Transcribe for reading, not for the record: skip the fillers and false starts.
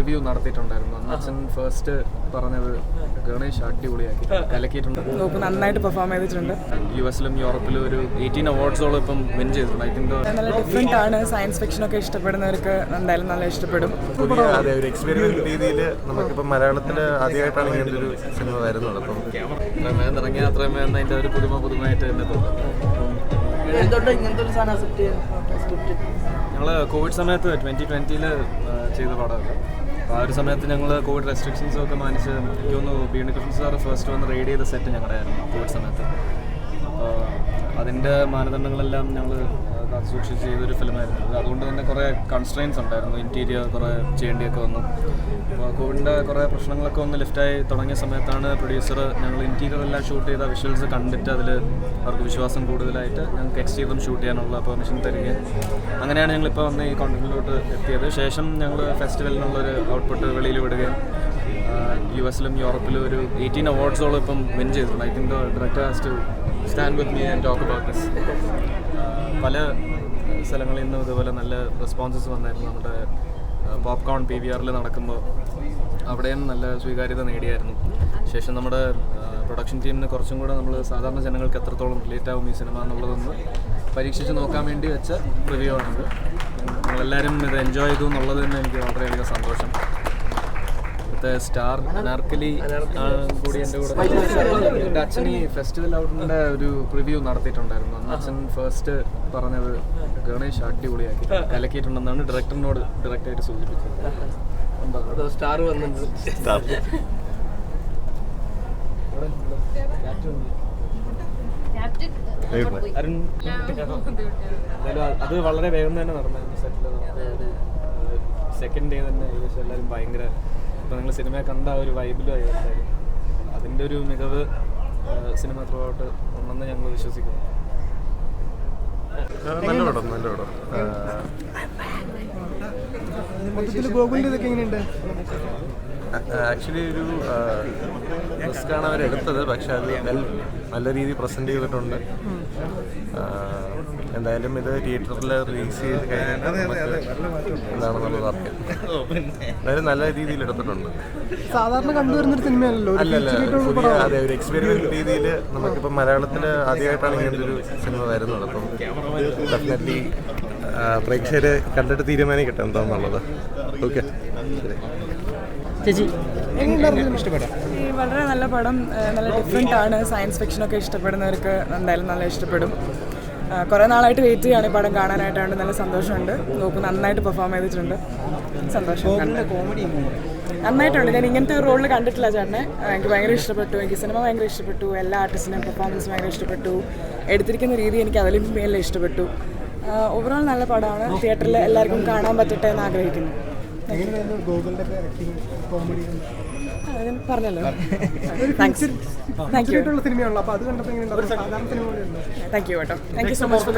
Preview നടത്തിയിട്ടുണ്ടായിരുന്നു. അച്ഛൻ first പറഞ്ഞത് ഗണേഷ് അടിപൊളിയാക്കി കലക്കിയിട്ടുണ്ട്. നന്നായിട്ട് പെർഫോം ചെയ്തിട്ടുണ്ട്. US-ലും യൂറോപ്പിലും ഒരു 18 അവാർഡ്സോളം ഇപ്പം വിൻ ചെയ്തിട്ടുണ്ട്. ഐ തിങ്ക് നല്ല ഡിഫറെൻ്റ് ആണ്. സയൻസ് ഫിക്ഷനൊക്കെ ഇഷ്ടപ്പെടുന്നവർക്ക് എന്തായാലും നല്ല ഇഷ്ടപ്പെടും. അതെ, ഒരു എക്സ്പെരിമെന്റ് രീതിയിൽ നമുക്കിപ്പം മലയാളത്തിൽ ആദ്യമായിട്ടാണ് ഇങ്ങനത്തെ ഒരു സിനിമ വരുന്നത്. അപ്പം അത്രയും ഇറങ്ങിയ അത്രയും അതിൻ്റെ ഒരു പുതുമയായിട്ട് തന്നെ തോന്നുന്നു. ഞങ്ങൾ കോവിഡ് സമയത്ത് 2020 ചെയ്ത പടമൊക്കെ. അപ്പോൾ ആ ഒരു സമയത്ത് ഞങ്ങൾ കോവിഡ് റെസ്ട്രിക്ഷൻസും ഒക്കെ മാനിച്ച് എനിക്ക് തോന്നുന്നു ബി ഉണ്ണികൃഷ്ണൻ സാർ ഫസ്റ്റ് വന്ന് റെയ്ഡ് ചെയ്ത സെറ്റ് ഞങ്ങളുടെ ആയിരുന്നു കോവിഡ് സമയത്ത്. അതിൻ്റെ മാനദണ്ഡങ്ങളെല്ലാം ഞങ്ങൾ കാത്തു സൂക്ഷിച്ച് ചെയ്തൊരു ഫിലിമായിരുന്നു. അതുകൊണ്ട് തന്നെ കുറേ കൺസ്ട്രെയിൻസ് ഉണ്ടായിരുന്നു. ഇൻറ്റീരിയർ കുറേ ചെയ്യേണ്ടിയൊക്കെ വന്നു. അപ്പോൾ കോവിഡിൻ്റെ കുറേ പ്രശ്നങ്ങളൊക്കെ ഒന്ന് ലിഫ്റ്റായി തുടങ്ങിയ സമയത്താണ് പ്രൊഡ്യൂസർ ഞങ്ങൾ ഇൻറ്റീരിയർ എല്ലാം ഷൂട്ട് ചെയ്ത വിഷ്വൽസ് കണ്ടിട്ട് അതിൽ അവർക്ക് വിശ്വാസം കൂടുതലായിട്ട് ഞങ്ങൾക്ക് എക്സ്റ്റീരിയറും ഷൂട്ട് ചെയ്യാനുള്ള പെർമിഷൻ തരികയും അങ്ങനെയാണ് ഞങ്ങളിപ്പോൾ വന്ന് ഈ കോണ്ടന്റിലോട്ട് എത്തിയത്. ശേഷം ഞങ്ങൾ ഫെസ്റ്റിവലിനുള്ളൊരു ഔട്ട്പുട്ട് വെളിയിൽ വിടുകയും US-ലും യൂറോപ്പിലും ഒരു 18 അവാർഡ്സോളം ഇപ്പം വിൻ ചെയ്തിട്ടുണ്ട്. I think director has to stand with me and talk about this. പല സ്ഥലങ്ങളിൽ നിന്നും ഇതുപോലെ നല്ല റെസ്പോൺസസ് വന്നായിരുന്നു. നമ്മുടെ പോപ്കോൺ PVR-ൽ നടക്കുമ്പോൾ അവിടെയും നല്ല സ്വീകാര്യത നേടിയായിരുന്നു. ശേഷം നമ്മുടെ പ്രൊഡക്ഷൻ ടീമിന് കുറച്ചും കൂടെ നമ്മൾ സാധാരണ ജനങ്ങൾക്ക് എത്രത്തോളം റിലേറ്റ് ആവും ഈ സിനിമ എന്നുള്ളതൊന്ന് പരീക്ഷിച്ച് നോക്കാൻ വേണ്ടി വെച്ച റിവ്യൂ ആണിത്. നമ്മളെല്ലാവരും ഇത് എൻജോയ് ചെയ്തു എന്നുള്ളത് തന്നെ എനിക്ക് വളരെയധികം സന്തോഷം. സ്റ്റാർ അനാർക്കലി കൂടി എൻ്റെ കൂടെ എൻ്റെ അച്ഛൻ ഈ ഫെസ്റ്റിവൽ ഔട്ടിൻ്റെ ഒരു പ്രിവ്യൂ നടത്തിയിട്ടുണ്ടായിരുന്നു. അച്ഛൻ ഫസ്റ്റ് പറഞ്ഞത് ഗണേഷ് അടിപൊളിയാക്കി കലക്കിയിട്ടുണ്ടെന്നാണ് ഡയറക്ടറിനോട് ഡയറക്റ്റായിട്ട് സൂചിപ്പിച്ചത്. സ്റ്റാർ വന്നിട്ടുണ്ട്. അരുൺ അത് വളരെ വേഗം തന്നെ നടന്നായിരുന്നു. സെറ്റിൽ സെക്കൻഡ് ഡേ തന്നെ ഏകദേശം എല്ലാവരും ഭയങ്കര ഇപ്പോൾ നിങ്ങൾ സിനിമ കണ്ട ഒരു വൈബിലും ആയിരുന്നു. അതിൻ്റെ ഒരു മികവ് സിനിമ ത്രൂ ഔട്ട് ഉണ്ടെന്ന് ഞങ്ങൾ വിശ്വസിക്കുന്നു. നല്ല പടം, നല്ല പടം. ആക്ച്വലി ഒരു റിസ്ക്കാണ് അവരെടുത്തത്, പക്ഷെ അത് നല്ല രീതിയിൽ പ്രസൻറ്റ് ചെയ്തിട്ടുണ്ട്. എന്തായാലും ഇത് തിയേറ്ററിൽ റിലീസ് ചെയ്ത് കഴിഞ്ഞാൽ എന്താണെന്നുള്ളത് അറിയാം. എന്തായാലും നല്ല രീതിയിൽ എടുത്തിട്ടുണ്ട്. സാധാരണ കണ്ടുവരുന്നൊരു സിനിമയല്ലോ. അല്ലല്ല, പുതിയ അതെ ഒരു എക്സ്പെരിമെന്റ് രീതിയിൽ നമുക്കിപ്പം മലയാളത്തിൽ ആദ്യമായിട്ടാണ് ഇങ്ങനത്തെ ഒരു സിനിമ വരുന്നത്. അപ്പം ഡെഫിനറ്റ്ലി പ്രേക്ഷകരെ കണ്ടിട്ട് തീരുമാനിക്കട്ടെ എന്താണെന്നുള്ളത്. ഓക്കെ, ചേച്ചി ഇഷ്ടപ്പെട്ട വളരെ നല്ല പടം. നല്ല ഡിഫറെൻ്റ് ആണ്. സയൻസ് ഫിക്ഷനൊക്കെ ഇഷ്ടപ്പെടുന്നവർക്ക് എന്തായാലും നല്ല ഇഷ്ടപ്പെടും. കുറേ നാളായിട്ട് വെയിറ്റ് ചെയ്യാണ് ഈ പടം കാണാനായിട്ടാണ്. നല്ല സന്തോഷമുണ്ട്. നന്നായിട്ട് പെർഫോം ചെയ്തിട്ടുണ്ട്. സന്തോഷം. നന്നായിട്ടുണ്ട്. ഞാൻ ഇങ്ങനത്തെ ഒരു റോളിൽ കണ്ടിട്ടില്ല ചേട്ടനെ. എനിക്ക് ഭയങ്കര ഇഷ്ടപ്പെട്ടു. എനിക്ക് സിനിമ ഭയങ്കര ഇഷ്ടപ്പെട്ടു. എല്ലാ ആർട്ടിസ്റ്റിനും പെർഫോമൻസ് ഭയങ്കര ഇഷ്ടപ്പെട്ടു. എടുത്തിരിക്കുന്ന രീതി എനിക്ക് അതിലും മേലെ ഇഷ്ടപ്പെട്ടു. ഓവറോൾ നല്ല പടമാണ്. തിയേറ്ററിൽ എല്ലാവർക്കും കാണാൻ പറ്റട്ടെ എന്ന് ആഗ്രഹിക്കുന്നു. പറഞ്ഞല്ലോ. താങ്ക് യു കേട്ടോ. Thank you so much.